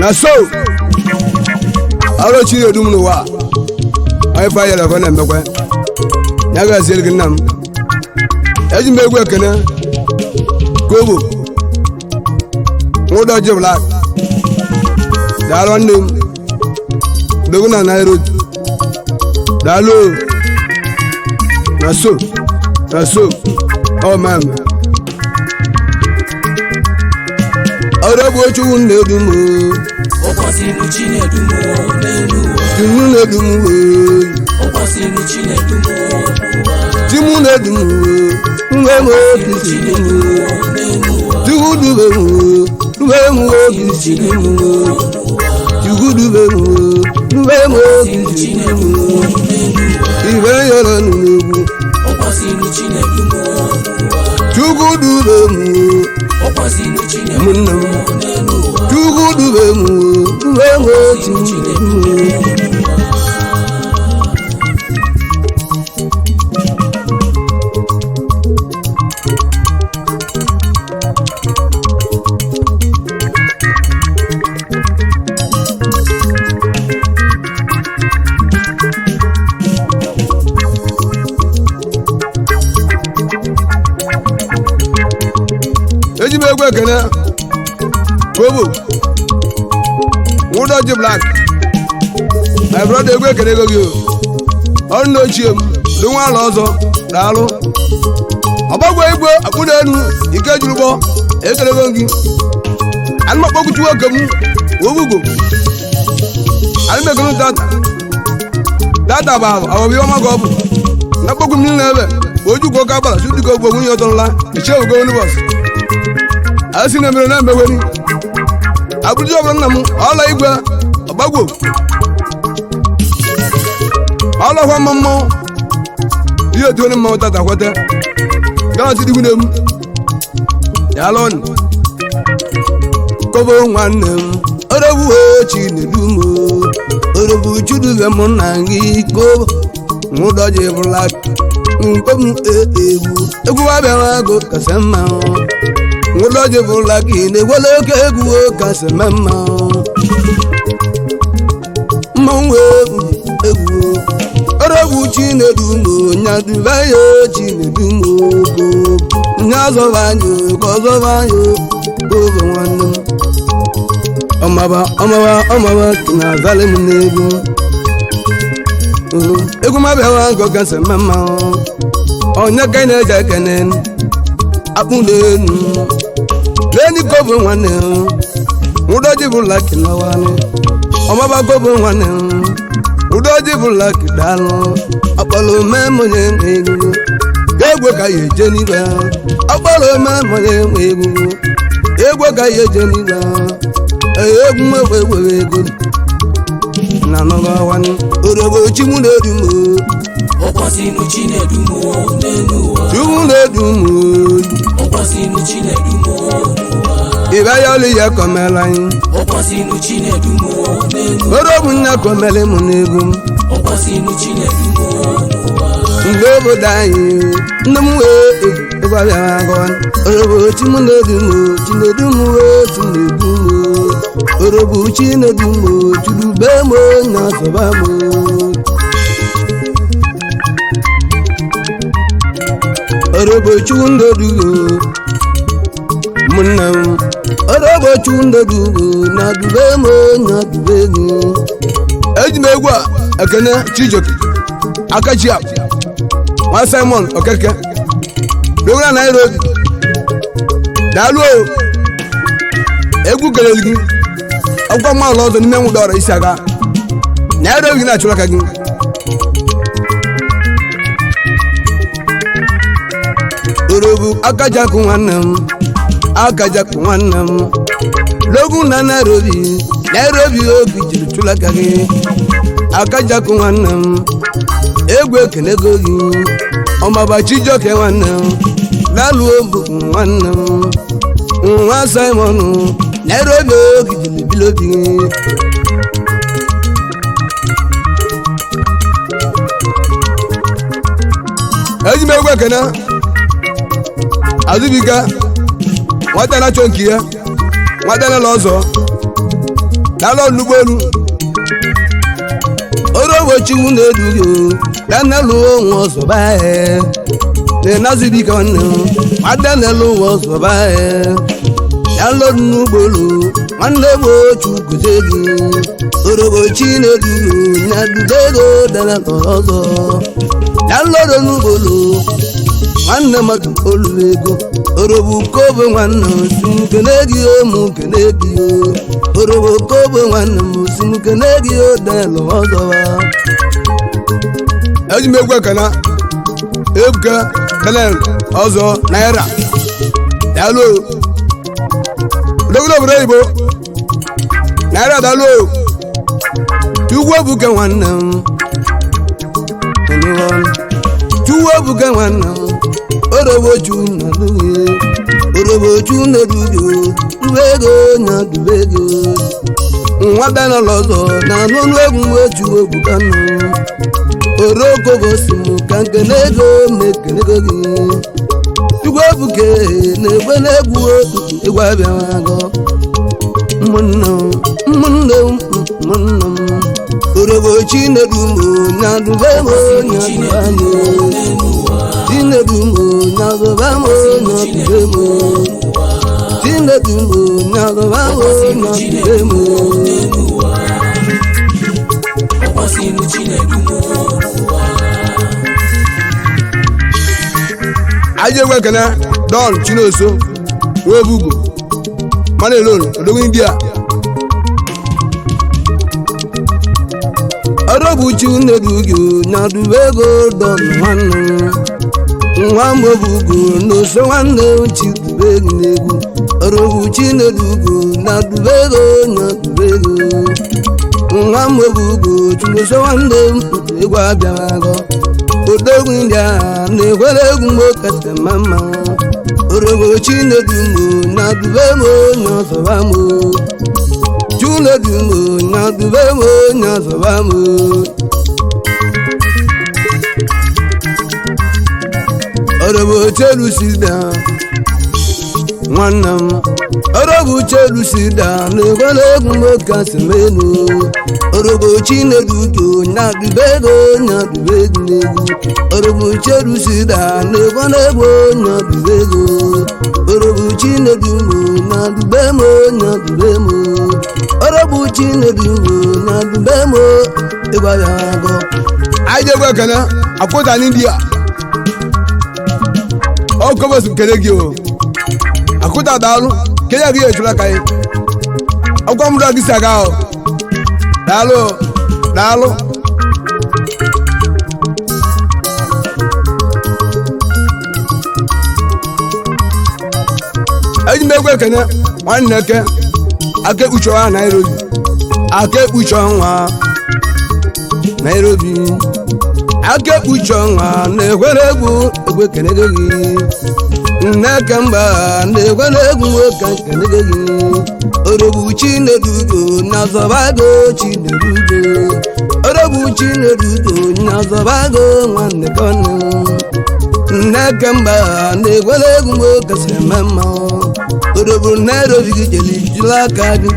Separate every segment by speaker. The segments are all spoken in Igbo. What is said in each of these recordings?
Speaker 1: na so aro chi edum no wa ai fa yala fa na mbekwe ya ga zel ginam eji megwu ekene kobo ngodo jebla dalo ndim doguna Nairobi dalo na so oh man ora bo chu nedumo
Speaker 2: Okwasinu Chinedumo Nenuwa
Speaker 1: tunu nedumo
Speaker 2: Okwasinu Chinedumo
Speaker 1: timu nedumo ngemo
Speaker 2: Chinedumo Nenuwa
Speaker 1: tugudubemu tubemu
Speaker 2: Chinedumo
Speaker 1: tugudubemu tubemu
Speaker 2: Chinedumo
Speaker 1: ibe yoro nugu
Speaker 2: Okwasinu Chinedumo
Speaker 1: tugudubemu
Speaker 2: Okwasinu Chinedumo Nenuwa
Speaker 1: tugudubemu tubemu
Speaker 2: Chinedumo
Speaker 1: eji megwu ekene kobo wudo ji black my brother egwu ekene ego gị ọrụ na ochie m nwa ala ọzọ daalụ ọgbagwo igwe akpụda enu ike juru gbọ ekelego gị anụmakpọkuchi nwoke m obugo anụmekenu data bụ ababi ọma ka ọ bụ na kpọkwu mmiri na ebe ojukwu ọka gbara sudiko ogbo nwunye ọtọrọla ichie ogo univers asi na mere na mbegweni abụji ọbụla nna m ọla igwe ọgbagwo ọlọkwa mma mmọnwụ ihe otu onye mmanwụ tata kwete gana tidigwu na-emu ya lụọ kobo nwanne m orobu Chinedumo orobu chudube m nna gị kobo nwụdọji bụla nkom egwu abịawago kasị mma nwụdọji bụla gị na-egwele oke egwu kasị mma mmanwụ egwu orobu Chinedumo nyadube ya Chinedumo nyazọba anyị ka ọzọba anyị oge nwanne m ọmaba na zalim n'egwu egwu mabịawa ngo gasị mma onye ka na-eje ekene akpụ n'enu leni kobo nwanne ụdọji bụla kinawani ọmaba kobo nwanne ụdọji bụla kidalụ akpọrọ memonye egwu egwu ka ya eje n'igwe akpọrọ memonye egwu egwu ka ya eje n'igwe egwu egwu ego na nọgawani orobo Chinedumo
Speaker 2: Okwasinu Chinedumo Nenuwa
Speaker 1: Chinedumo
Speaker 2: Okwasinu Chinedumo
Speaker 1: ibe ya olu ya kọmela anyị
Speaker 2: Okwasinu Chinedumo Nenuwa
Speaker 1: orobu nna kọmele m n'egwu m
Speaker 2: Okwasinu Chinedumo
Speaker 1: mgbe obodo anyị nne m wee egwu abịara agọwa orobo Chinedumo Chinedumo orobo Chinedumo chudube m na asọba m orobo Chinedumo mụnna m orobo Chinedumo na dube m na dube gị eji m egwu a ekene Chijoke Akachia nwa Simon Okeke dogara Nairobi daalụ egwu kelere gị akwụkwọ mmalụ ọzọ n'ime nwụdọ ọrụ isi aga Nairobi gị na-achụrụ aka gị orobu Akajakụ nwanne m Akajakụ nwanne m logu na Nairobi obi jiri chụrụ aka gị Akajakụ nwanne m egwu ekenego gị ọmaba Chijoke nwanne m lalụ ogbu nwanne m nwa Simon Nairobi oge jiri bilobi gị eji m egwu ekene Azụbika nwata na-achọ nke ya nwata na ọzọ dalo nugbolu orobochi na-edugo danelu onwe ọzọ bae ne nazibika nwanne adanelu onwe ọzọ bae dalo nugbolu nwanne gbochu guzegi orobochi na-edugo na-edudego danelu ọzọ dalo nugbolu nwanne mmadụ oluego orobo kobo nwanne osimkenegi omukenegi orobo kobo nwanne osimkenegi odelu ọzọwa ejimegwe kana ebuka delen ọzọ naira dalo dogodo bụrụ igbo naira dalo tuwo buke nwanne tuwo buke nwanne orobochu na-edugo duego na duego nwa bịa n'ọzọ na n'ọnụ egwu wechu egwu kanụ oroko gosimu ka nkene ego mekenego gị igwe ebuke na-egbe na-egwu egwu abịago ụmụnne orobochi na-edumo na dubemo na dubamo Tinedumo nyagobamo nyagobemo Tinedumo nyagobamo nyagobemo
Speaker 2: Okwasinu Chinedumo
Speaker 1: Ajegwe kana Don Chinoso Webugo Manelon Odogun India Orobuchi na-edugo na dubego Don nwanne nwa mgbobugo n'oso nwanne chidubego n'egwu orobuchi na-edugo na dubego na dubego nwa mgbobugo n'oso nwanne egwu abịago odogwu ndị agha na-ekwere egwu mgbokacha mama orobuchi na-edugo na dubemo na ọzọbamo chunedumo na dubemo na ọzọbamo orobuchelusida nwanne m orobuchelusida na-ekwere egwu mokasi menu orobuchi na-edugo na-adubego na-adubego n'egwu orobuchelusida na-ekwere egwu na-adubego orobuchi na-edugo na-adubemo na-adubemo orobuchi na-edugo na-adubemo ịgbayago ajegwe kana akwụta n'india ọkọbọsị kere gị o akụta daalụ kenye gị echula ka ị ọkwa mụrụ gị si aga o daalụ eji m egwu ekene nwanne eke aka ekpuchi ọnwa Nairobi aka ekpuchi ọnwa Nairobi aka ekpuchi ọnwa na-ekwere egwu ekenego gị nneke mgba na-ekwere egwu nwoke nkenego gị orobuchi na-edugo na zọbago chinedugo orobuchi na-edugo na zọbago nwanne kọnụ nneke mgba na-ekwere egwu nwoke si eme mma orobu Nairobi gị jeli jụla aka gị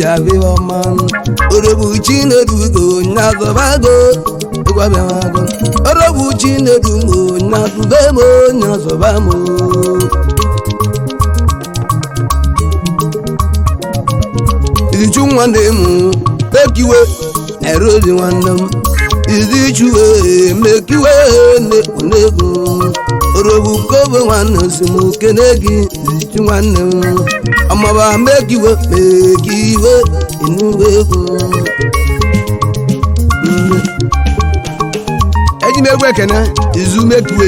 Speaker 1: ya abịa ọma orobuchi na-edugo na zọbago ịgwabiago orobuchi na-edugo na dubemo na zọbamo izichu nwanne m mekiwe Nairobi nwanne m izichuwe mekiwe na-ekwu orobu kobo nwanne osimu kene gị izichu nwanne m ọmọba mekiwe enuwe egwu eji m egwu ekene izu mekiwe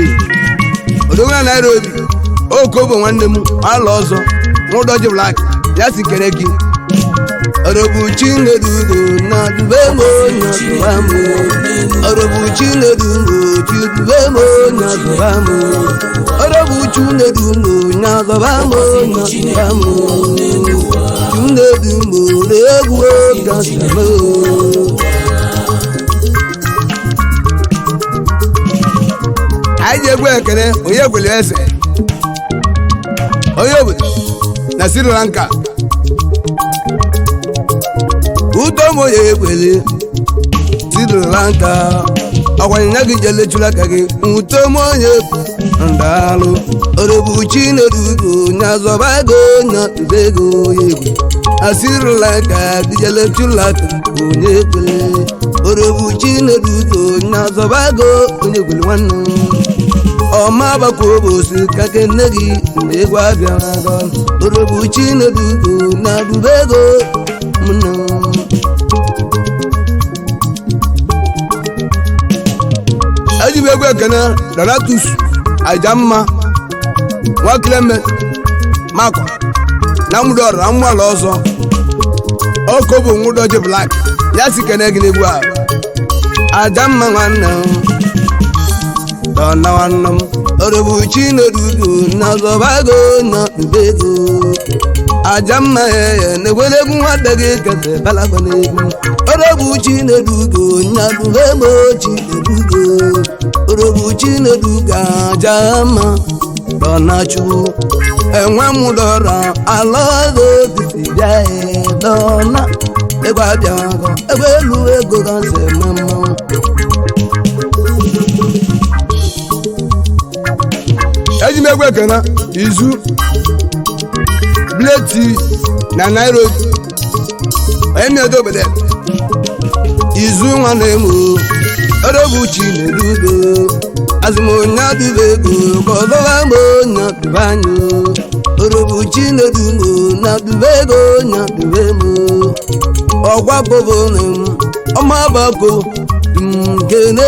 Speaker 1: odogwu na Nairobi okobo nwanne m ala ọzọ nwụdọji blak ya si kene gị orobuchi na-edugo na dubemo na zọbamo orobuchi na-edugo chidubemo na zọbamo orobuchi na-edugo na zọbamo na zọbamo chunedumo na-egwu gasamo anyị ji egwu ekene onye gwere eze onye obodo na Sri Lanka utomo ya ekwele Sri Lanka ọkwanyịnya gị jelechula ka gị utomo ya ndalụ orobu Chinedugo nya zọba ego nya ego ya egwu Sri Lanka gị jelechula ka onye ekwele orobu Chinedugo nya zọba ego onye ekwele nwanne ọma bakwa obosi ka kene gị egwu abịara aga orobu Chinedugo na dubego mụna ajibe egwu ekene Donatus Ajamma nwa Clement Mako na mụdọrọ na mmụala ọzọ ọkọ bụ nwụdọji Black ya si kene gị n'egwu ahụ Ajamma nwanne dọna nwanne m orobu Chinedugo na zọbago na ubego Ajamma ya na-egwere egwu nwata gị kete balagwa n'egwu orobu Chinedugo na dubemo Chinedugo orobu Chinedugo Ajamma dọnachu enwe m dọrọ alọgo bibia dọna egwu abịago egwu elu ego gaze mama eji m egwu ekene Izu Bleti na Nairobi emiedo obodo Izu nwanne m orobu Chinedugo azimonya dubego kodova monya dubanyo orobu Chinedugo na dubego nya dubemo ogwa bobonem omabako gene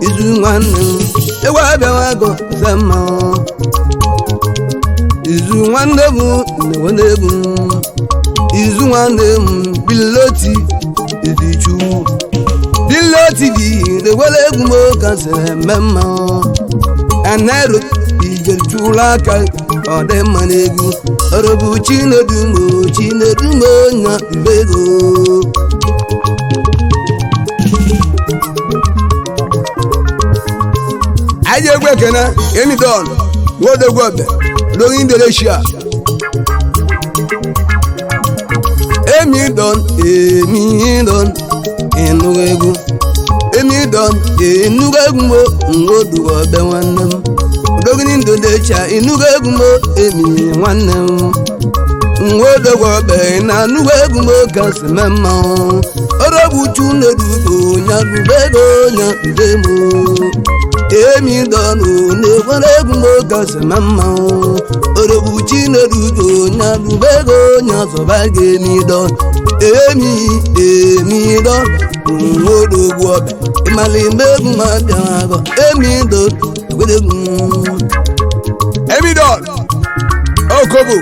Speaker 1: Izu nwanne ewa biawago sema Izu nwanne m newenegwu Izu nwanne m Biloti Idichu Biloti di newele egwu mo kanse memma Anero ijelchula ka ode manegu orobu Chinedugo nya bego aje egwu ekene Emidon wodogwobe lórí Indonesia Emidon enugegu Emidon enugegu mo nwodugobe nwanne m lórí Indonesia enugegu mo emi nwanne m nwodogobe na nugegu mo kasi mema orobu Chinedugo nya dubego nya demo Emidon na-egwere egwu mo kasi mema orobu Chinedugo nya dubego nya zọba gị Emidon Emidon nwodogwobe ịmalime egwu ma bịago Emidon egwere egwu Emidon okobo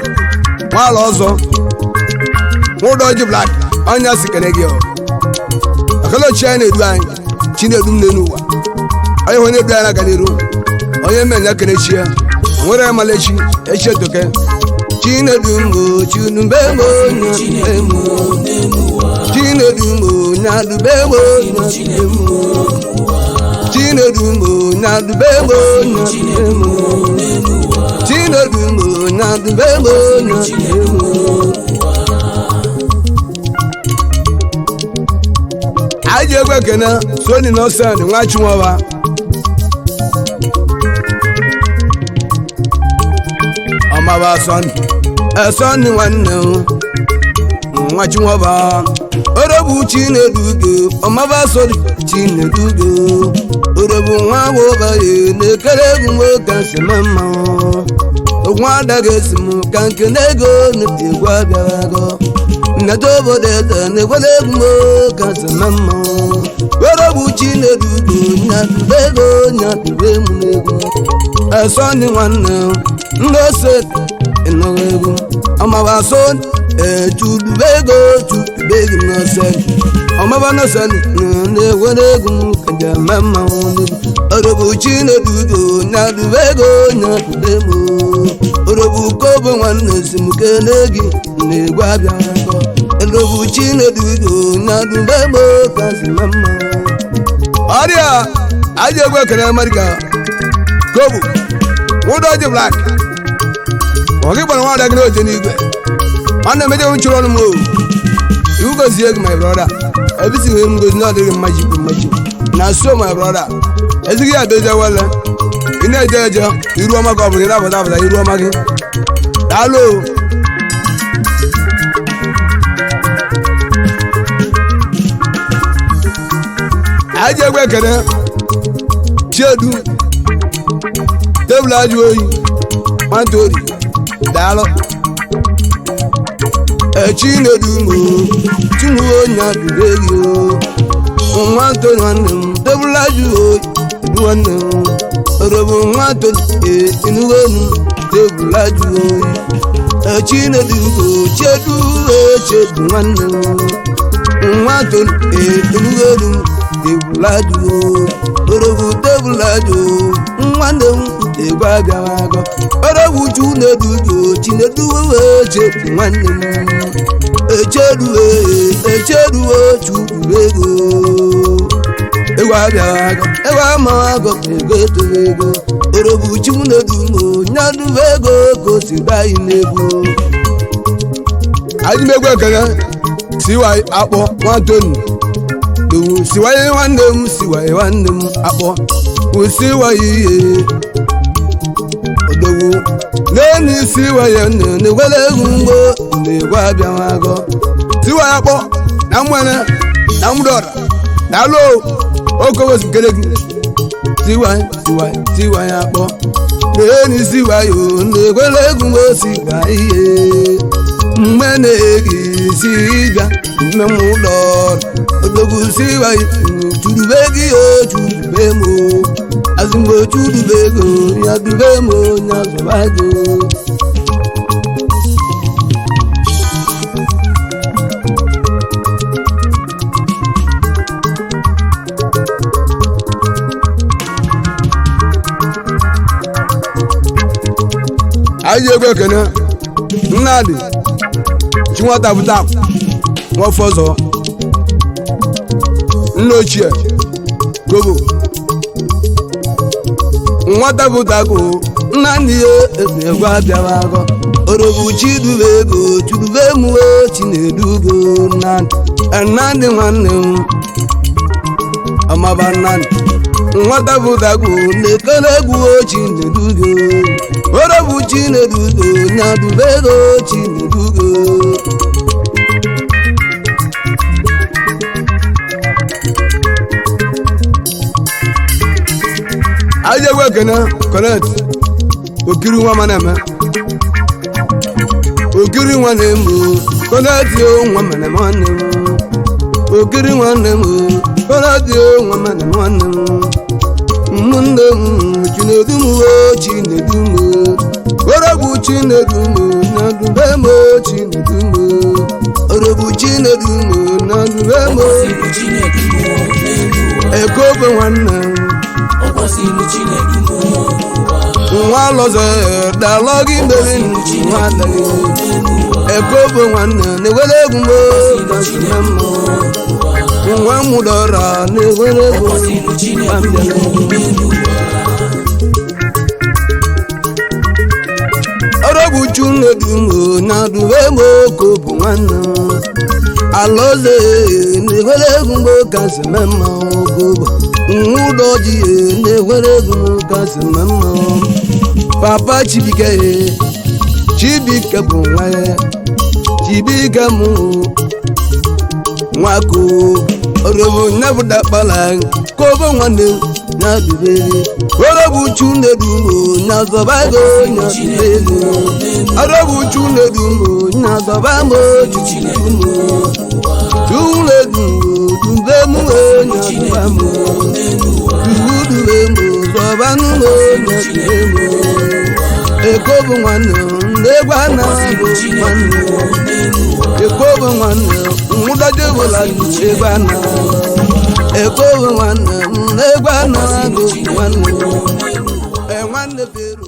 Speaker 1: nwala ọzọ nwụdọji Black anya si kene gị akalochi anyị na-edu anyị Chinedu m n'elu ụwa onye hụ na-edu anyị aga n'iru onye mmenya kenechi ya nwere amalechi echi etoke Chinedugo Chinedugo Chinedugo nya dubemo Chinedugo nya dubemo Chinedugo nya dubemo aje egwu ekene Soni Nosan nwa Chinwọba ọmaba Soni nwanne nwa Chinwọba orobu Chinedugo ọmaba Soni Chinedugo orobu nwa woba ye na-ekere egwu nwoke si mma ogwa adaghị esi m ka nkene ego na-egwu abịago nneta obodo ede na-egwere egwu nwoke si mma orobu Chinedugo nya dubego nya dubemu n'egwu Soni nwanne ndose ịnọrọ egwu ọmaba Soni tudubego n'ose ọmaba n'ose na-egwere egwu kaja mema orobu Chinedugo nya dubego nya dubemu orobu kobo nwanne simukene gị na-egwu abịago orobu Chinedugo nya dubemo kasi mema ọrịa aje egwu ekene America kobo nwụdọji Black ọ gị gbara nwa ada gị n'oche n'igwe nwanne meje nwụchụrụ ọnụ m You go see my brother. Everything him goes not doing magic. Now so my brother. As you get the well, in a judge, you do my government, you do my game. Hello. I just work at it. Chedu. Table as you want to dialogue. A chino dumo, Tumuana Duregio. One to one, table as you one. One to in one, table as you. A chino dumo, Chedu, one. One to in one. Tebulado, tebulado, mwando, tebaga, ora wuju nedugo, chinedu weche, mwando, echedu, chudulego, ewa mago, ego, ora wuju nedugo, nyadu vego, kosiba inego. Ajimegwe kaya, siwa apo, mwantoni. Siwaye wandem apo siwaye odogu neni siwaye ne wele gumbo ne gwa bia wago siwaye apo na mwene na mudora na lo okowo sikelegi siwaye apo neni siwaye ne wele gumbo siwaye mmene gi siga mmemudora odogu siwa chudubegi chudubemo azimbo chudubego yadubemo nyazobago aye gbe kana nnadi chinwata buta won fozo nnochie gogo nwata bụtago nna nne ya egwu abịawago orobu chidubego chudubemue chinedugo nnadị nwanne m ọmaba nnadị nwata bụtago na-ekele egwu chinedugo orobu chinedugo nyadubego chinedugo aje wekena correct okiri nwa maneme okiri nwa nemu correct yo nwa maneme nemu okiri nwa nemu correct yo nwa maneme nemu munde chinedumu chinedumu orobu chinedumu na dubemo chinedumu orobu chinedumu na dubemo ekobe nwanne nwa lọzọ dalọgị mere nwa dagị ekobo nwanne na-ewere egwu mgbe gasịrị mma nwa mụdọra na-ewere egwu ọrọbụ chunedumo na dubemo kobo nwanne alọze na-ewere egwu mgbe gasịrị mma ogobo nwudoji na-ewere egwu kasị mma papa Chibike bụ nwa ya Chibike mụ nwako orobo nyabụdakpala kobo nwanne na dubere orobu chunedumo na zọbago nyadubere orobu chunedumo na zọbamo chunedumo dubemo nyadubamo dubemo zọbanumo nyadubemo ekobo nwanne ndegwana nwanne ekobo nwanne nwụdajebola egwana ekobo nwanne ndegwana nwanne nwanne pero